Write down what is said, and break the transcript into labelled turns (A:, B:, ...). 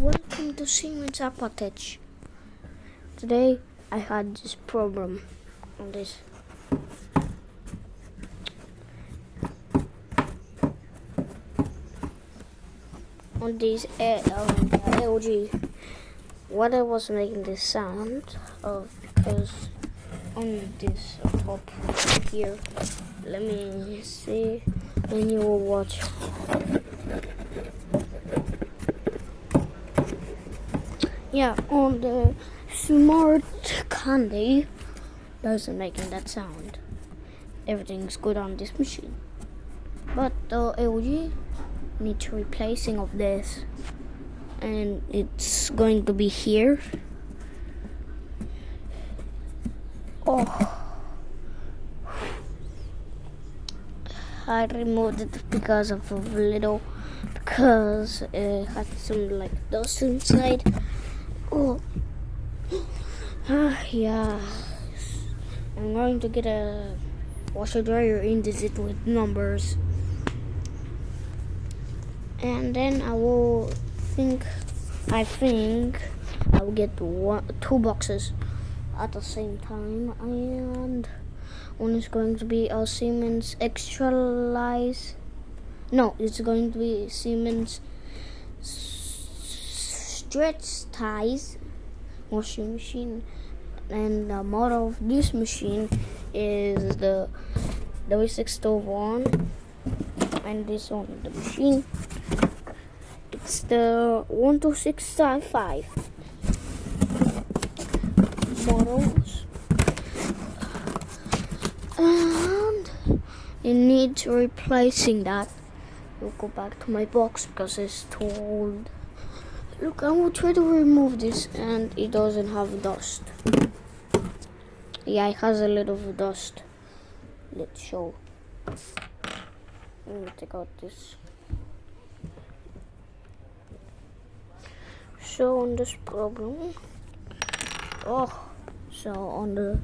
A: welcome to Siemens Apothec. Today I had this problem on this. On this LG, what I was making this sound of because on this top here, let me see when you will watch. Yeah, on the smart candy doesn't making that sound. Everything's good on this machine, but the LG needs replacing of this, and it's going to be here. I removed it because of because it had some like dust inside. Yeah, I'm going to get a washer dryer indesit with numbers, and then I think I will get two boxes at the same time, and one is going to be a Siemens Extralize. No, it's going to be Siemens Stretch Ties washing machine, and the model of this machine is the W601, and this one the machine it's the 12655 models, and it needs replacing that. We'll go back to my box because it's too old. Look, I will try to remove this, and it doesn't have dust. Yeah, it has a little bit of dust. Let's show. Let me take out this. So on this problem, so on the